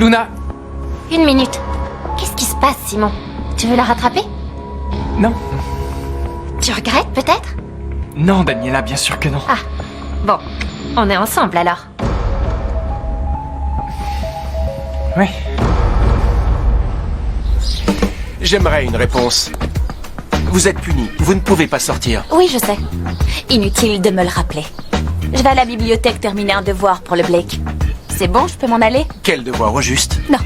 Luna! Une minute. Qu'est-ce qui se passe, Simon? Tu veux la rattraper? Non. Tu regrettes, peut-être? Non, Daniela, bien sûr que non. Ah, bon. On est ensemble, alors. Oui. J'aimerais une réponse. Vous êtes puni. Vous ne pouvez pas sortir. Oui, je sais. Inutile de me le rappeler. Je vais à la bibliothèque terminer un devoir pour le Blake. C'est bon, je peux m'en aller? Quel devoir au juste? Non,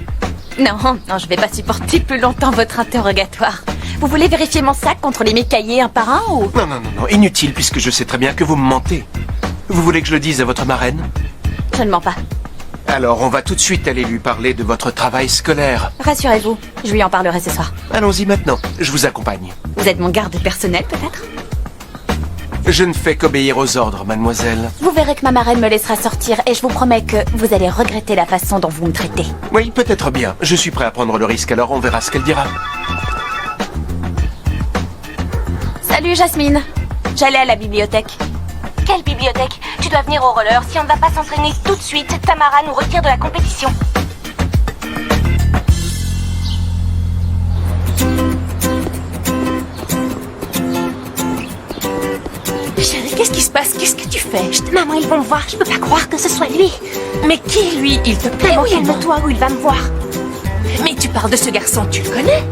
je vais pas supporter plus longtemps votre interrogatoire. Vous voulez vérifier mon sac, contrôler mes cahiers un par un ou... Non, inutile puisque je sais très bien que vous me mentez. Vous voulez que je le dise à votre marraine? Je ne mens pas. Alors on va tout de suite aller lui parler de votre travail scolaire. Rassurez-vous, je lui en parlerai ce soir. Allons-y maintenant, je vous accompagne. Vous êtes mon garde personnel, peut-être? Je ne fais qu'obéir aux ordres, mademoiselle. Vous verrez que ma marraine me laissera sortir et je vous promets que vous allez regretter la façon dont vous me traitez. Oui, peut-être bien. Je suis prêt à prendre le risque, alors on verra ce qu'elle dira. Salut Jasmine. J'allais à la bibliothèque. Quelle bibliothèque? Tu dois venir au roller. Si on ne va pas s'entraîner tout de suite, Tamara nous retire de la compétition. Chérie, qu'est-ce qui se passe? Qu'est-ce que tu fais? Maman, ils vont me voir. Je peux pas croire que ce soit lui. Mais qui, lui? Il te plaît? Maman, Oui, calme-toi ou il va me voir. Mais tu parles de ce garçon, tu le connais?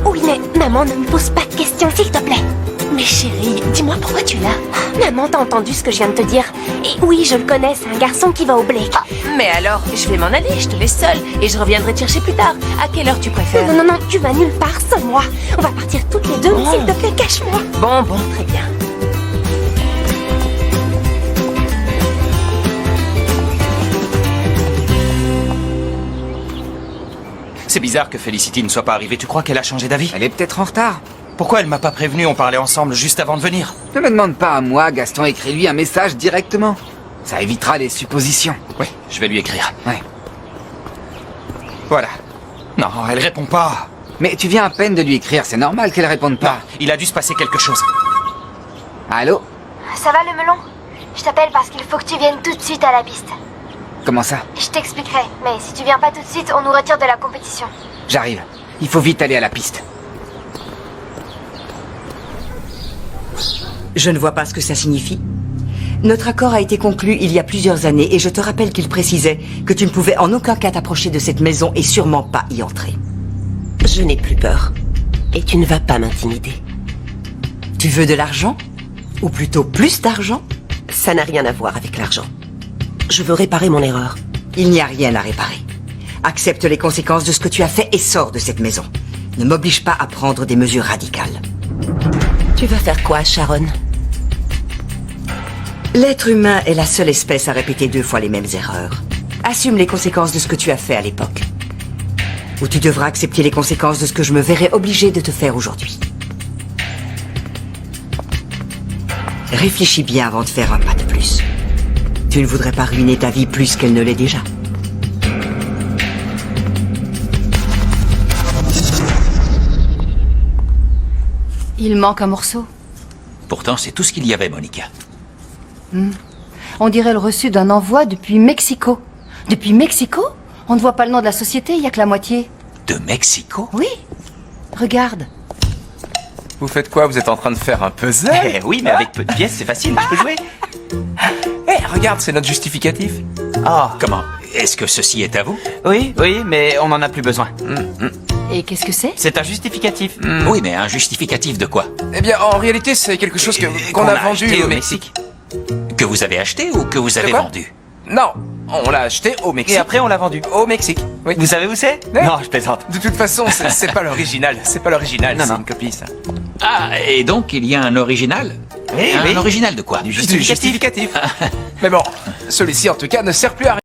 Oui, mais maman, ne me pose pas de questions, s'il te plaît. Mais chérie, dis-moi pourquoi tu l'as? Maman, t'as entendu ce que je viens de te dire? Et oui, je le connais, c'est un garçon qui va au Blake. Mais alors, je vais m'en aller, je te laisse seule et je reviendrai te chercher plus tard. À quelle heure tu préfères? Non, tu vas nulle part sans moi. On va partir toutes les deux, s'il te plaît, cache-moi. Bon, très bien. C'est bizarre que Felicity ne soit pas arrivée. Tu crois qu'elle a changé d'avis? Elle est peut-être en retard. Pourquoi elle m'a pas prévenu? On parlait ensemble juste avant de venir. Ne me demande pas à moi, Gaston, écris-lui un message directement. Ça évitera les suppositions. Oui, je vais lui écrire. Ouais. Voilà. Non, elle répond pas. Mais tu viens à peine de lui écrire, c'est normal qu'elle réponde Non, pas. il a dû se passer quelque chose. Allô? Ça va le melon? Je t'appelle parce qu'il faut que tu viennes tout de suite à la piste. Comment ça? Je t'expliquerai, mais si tu viens pas tout de suite, on nous retire de la compétition. J'arrive. Il faut vite aller à la piste. Je ne vois pas ce que ça signifie. Notre accord a été conclu il y a plusieurs années et je te rappelle qu'il précisait que tu ne pouvais en aucun cas t'approcher de cette maison et sûrement pas y entrer. Je n'ai plus peur. Et tu ne vas pas m'intimider. Tu veux de l'argent? Ou plutôt plus d'argent? Ça n'a rien à voir avec l'argent. Je veux réparer mon erreur. Il n'y a rien à réparer. Accepte les conséquences de ce que tu as fait et sors de cette maison. Ne m'oblige pas à prendre des mesures radicales. Tu vas faire quoi, Sharon? L'être humain est la seule espèce à répéter 2 fois les mêmes erreurs. Assume les conséquences de ce que tu as fait à l'époque. Ou tu devras accepter les conséquences de ce que je me verrai obligée de te faire aujourd'hui. Réfléchis bien avant de faire un pas de plus. Tu ne voudrais pas ruiner ta vie plus qu'elle ne l'est déjà. Il manque un morceau. Pourtant, c'est tout ce qu'il y avait, Monica. On dirait le reçu d'un envoi depuis Mexico. Depuis Mexico? On ne voit pas le nom de la société, il n'y a que la moitié. De Mexico? Oui. Regarde. Vous faites quoi? Vous êtes en train de faire un puzzle? Eh oui, mais avec peu de pièces, c'est facile, je peux jouer. Eh, regarde, c'est notre justificatif. Ah, comment? Est-ce que ceci est à vous? Oui, mais on n'en a plus besoin. Et qu'est-ce que c'est? C'est un justificatif. Oui, mais un justificatif de quoi? Eh bien, en réalité, c'est quelque chose qu'on a vendu acheté au Mexique. Que vous avez acheté ou que vous avez quoi? vendu? Non, on l'a acheté au Mexique. Et après, on l'a vendu. Au Mexique, oui. Vous savez où c'est? Ouais. Non, je plaisante. De toute façon, c'est pas l'original. C'est pas l'original, Non, c'est non. une copie, ça. Ah, et donc il y a un original? Oui, Un original de quoi? Du justificatif. Mais bon, celui-ci, en tout cas, ne sert plus à rien.